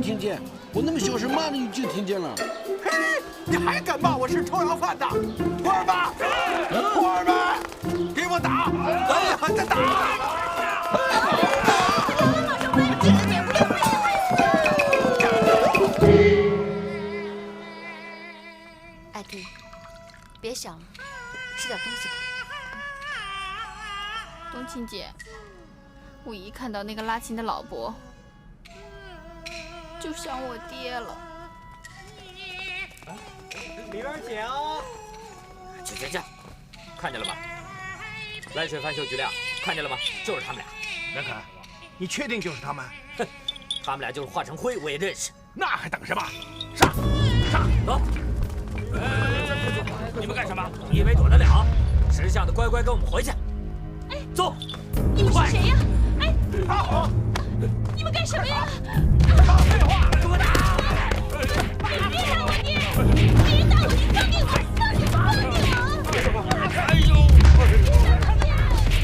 听见，我那么小声骂你就听见了。嘿，你还敢骂我是臭要饭的？徒儿们，徒儿们，给我打！哎呀，再打！ 艾迪，别想了，吃点东西吧。冬青姐，我一看到那个拉琴的老伯，就想我爹了。里边请。去，看见了吗？来水范秀菊亮，看见了吗？就是他们俩。任可，你确定就是他们？哼，他们俩就是华成辉，我也认识。那还等什么？上！走！你们干什么？以为躲得了？识相的乖乖跟我们回去。哎，走！你们是谁呀？哎，好！你们干什么呀？废话！给我打！别打我爹！别打我！你放开我！哎呦！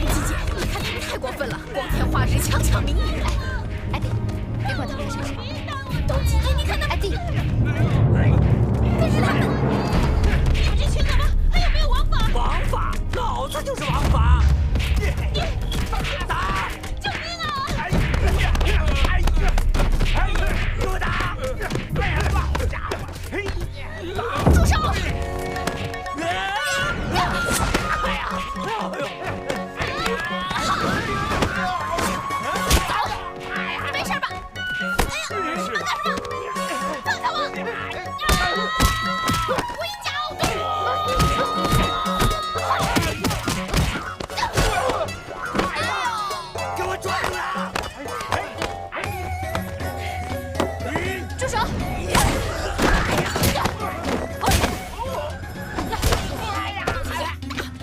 季姐，你看你们太过分了，光天化日，强抢民女。艾迪，别管他们是谁。 冬青姐，你看他，艾迪，可是他们，你们这群怎么还有没有王法？王法，老子就是王法！你打！救命啊！哎呀！给我打！好家伙！嘿！住手！没事吧？哎呀，你们干什么？放开我！我一脚！给我抓住他！住手！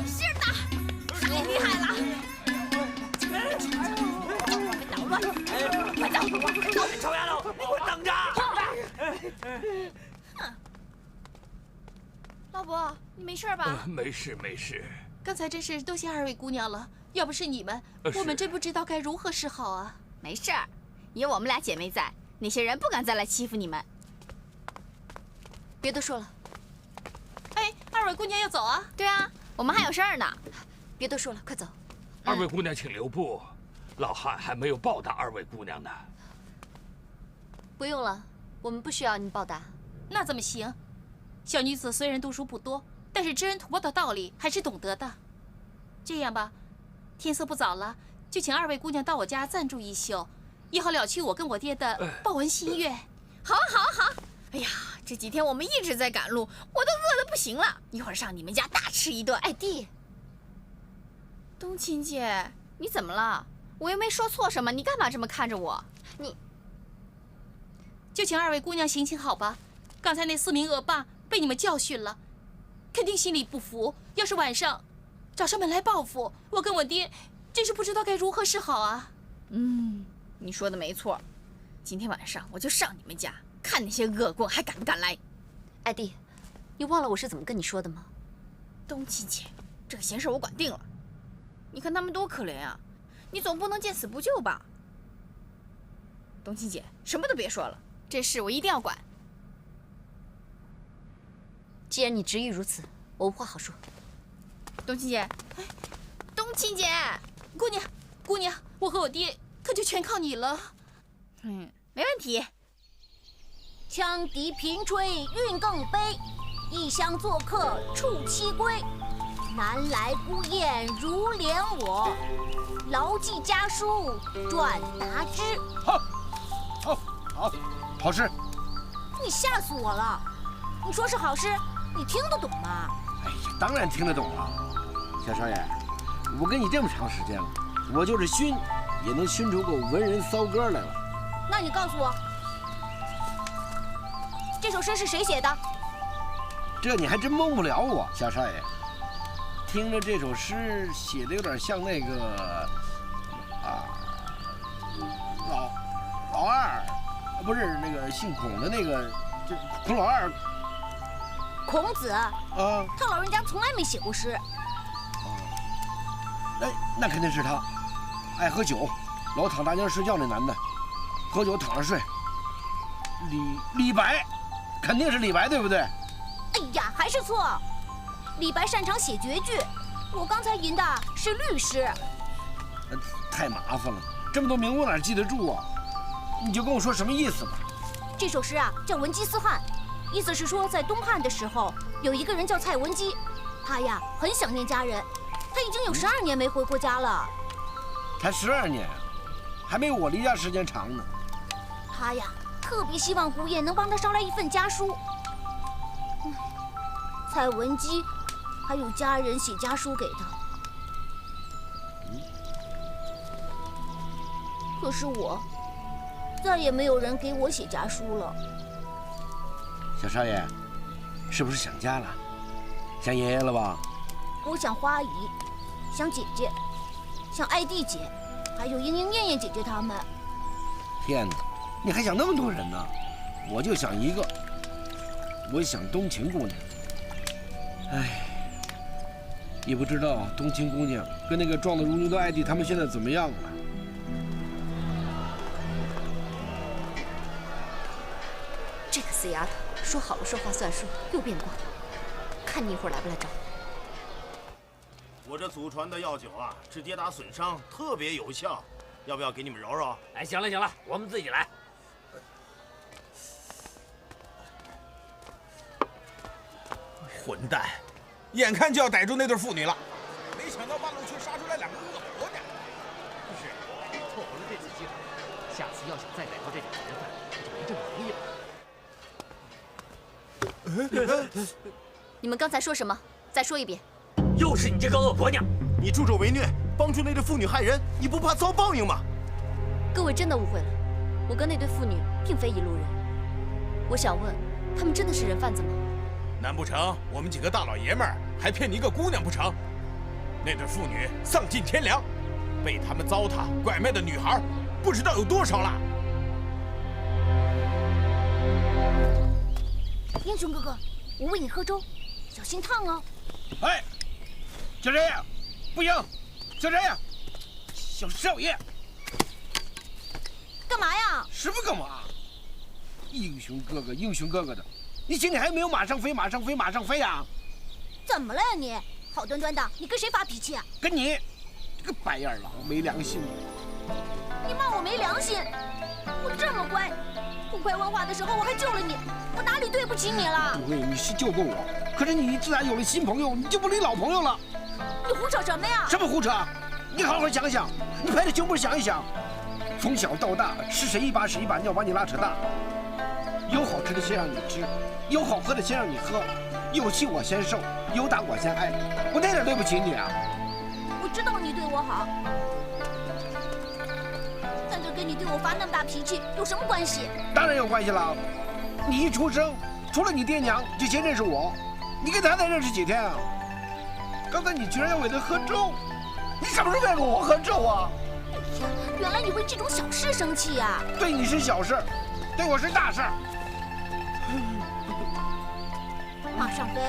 是的，太厉害了！别捣乱！快走！臭丫头，你给我等着！老伯，你没事吧？没事。刚才真是多谢二位姑娘了，要不是你们，我们真不知道该如何是好啊。没事儿，有我们俩姐妹在，那些人不敢再来欺负你们。别多说了。哎，二位姑娘要走啊？对啊，我们还有事儿呢。别多说了，快走。二位姑娘请留步，老汉还没有报答二位姑娘呢。不用了，我们不需要你报答。那怎么行？小女子虽然读书不多，但是知恩图报的道理还是懂得的。这样吧，天色不早了，就请二位姑娘到我家暂住一宿，也好了去我跟我爹的报完心愿。好啊，好啊，好啊！哎呀，这几天我们一直在赶路，我都饿得不行了。一会儿上你们家大吃一顿。艾迪，冬青姐，你怎么了？我又没说错什么，你干嘛这么看着我？就请二位姑娘行行好吧。刚才那4名恶霸被你们教训了，肯定心里不服。要是晚上找上门来报复，我跟我爹真是不知道该如何是好啊。你说的没错，今天晚上我就上你们家，看那些恶棍还敢不敢来。艾迪，你忘了我是怎么跟你说的吗？冬青姐，这个闲事我管定了。你看他们多可怜啊，你总不能见死不救吧？冬青姐，什么都别说了，这事我一定要管。既然你执意如此，我无话好说。冬青姐，哎，冬青姐，姑娘，我和我爹可就全靠你了。没问题。羌笛频吹韵更悲，异乡做客触栖归。南来孤雁如怜我，牢记家书转达之。好诗。你吓死我了！你说是好诗，你听得懂吗？哎呀，当然听得懂了。小少爷，我跟你这么长时间了，我就是熏，也能熏出个文人骚歌来了。那你告诉我，这首诗是谁写的？这你还真蒙不了我，小少爷。听着这首诗写的有点像那个老二，不是那个姓孔的那个，就孔老二。孔子啊，他老人家从来没写过诗。那肯定是他，爱喝酒，老躺大街上睡觉那男的，喝酒躺着睡。李白，肯定是李白，对不对？哎呀，还是错。李白擅长写绝句，我刚才吟的是律诗。太麻烦了，这么多名我哪记得住啊？你就跟我说什么意思吧。这首诗啊叫《文姬思汉》，意思是说在东汉的时候，有一个人叫蔡文姬，他呀很想念家人，他已经有12年没回过家了。才12年，还没我离家时间长呢。他呀特别希望姑爷能帮他捎来一份家书。蔡文姬还有家人写家书给他，可是我再也没有人给我写家书了。小少爷，是不是想家了？想爷爷了吧？我想花姨，想姐姐，想艾蒂姐，还有莺莺、燕燕姐姐她们。天哪，你还想那么多人呢？我就想一个，我想冬晴姑娘。哎，也不知道冬晴姑娘跟那个壮得如牛的艾蒂他们现在怎么样了。这个死丫头，说好了说话算数，又变卦。看你一会儿来不来找我。我这祖传的药酒啊，治跌打损伤特别有效，要不要给你们揉揉？哎，行了行了，我们自己来。混蛋，眼看就要逮住那对父女了，没想到半路却杀出来2个恶婆娘。不是，错过了这次机会，下次要想再逮到这种人犯，就没这么容易了。你们刚才说什么？再说一遍。又是你这个恶婆娘！你助纣为虐，帮助那对妇女害人，你不怕遭报应吗？各位真的误会了，我跟那对妇女并非一路人。我想问，他们真的是人贩子吗？难不成我们几个大老爷们儿还骗你一个姑娘不成？那对妇女丧尽天良，被他们糟蹋拐卖的女孩不知道有多少了。英雄哥哥，我喂你喝粥，小心烫哦。哎，小少爷，不行！小少爷，小少爷，干嘛呀？什么干嘛？英雄哥哥，英雄哥哥的，你心里还没有马上飞，马上飞，马上飞啊？怎么了呀你？好端端的，你跟谁发脾气啊？跟你这个白眼狼，没良心！你骂我没良心？我这么乖，不快问话的时候我还救了你，我哪里对不起你了？对，你是救过我，可是你自然有了新朋友，你就不理老朋友了。你胡扯什么呀？什么胡扯？你好好想想，你拍着胸脯想一想，从小到大是谁一把屎一把尿把你拉扯大？有好吃的先让你吃，有好喝的先让你喝，有气我先受，有打我先挨，我哪点对不起你啊？我知道你对我好，但这跟你对我发那么大脾气有什么关系？当然有关系了。你一出生，除了你爹娘就先认识我，你跟他才认识几天啊？刚才你居然要为他喝粥，你什么时候为了我喝粥啊？哎呀，原来你为这种小事生气呀！对你是小事，对我是大事。马尚飞，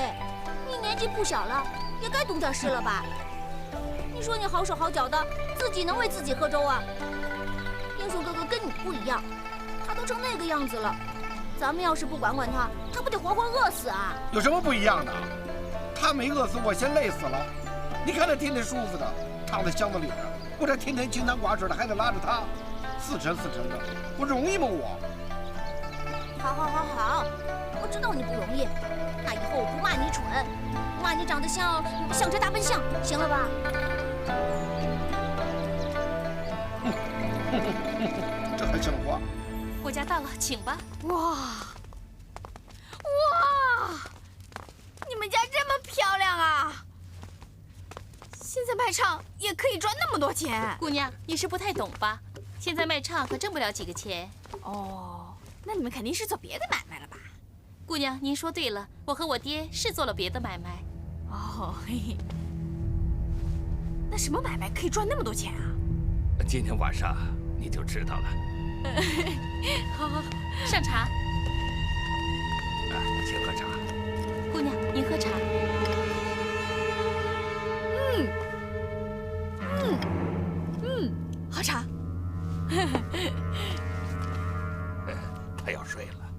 你年纪不小了，也该懂点事了吧？你说你好手好脚的，自己能为自己喝粥啊？英雄哥哥跟你不一样，他都成那个样子了，咱们要是不管管他，他不得活活饿死啊？有什么不一样的？他没饿死，我先累死了。你看他天天舒服的，躺在箱子里边，我这天天清汤寡水的，还得拉着他，死沉死沉的，我容易吗我？好，我知道你不容易，那以后我不骂你蠢，骂你长得像只大笨象，行了吧？这还像话？我家到了，请吧。哇，你们家这么漂亮啊！现在卖唱也可以赚那么多钱。姑娘，你是不太懂吧？现在卖唱可挣不了几个钱。哦，那你们肯定是做别的买卖了吧？姑娘，您说对了，我和我爹是做了别的买卖。哦，嘿嘿，那什么买卖可以赚那么多钱啊？今天晚上你就知道了。好，上茶。请喝茶。姑娘，您喝茶。好茶。他要睡了。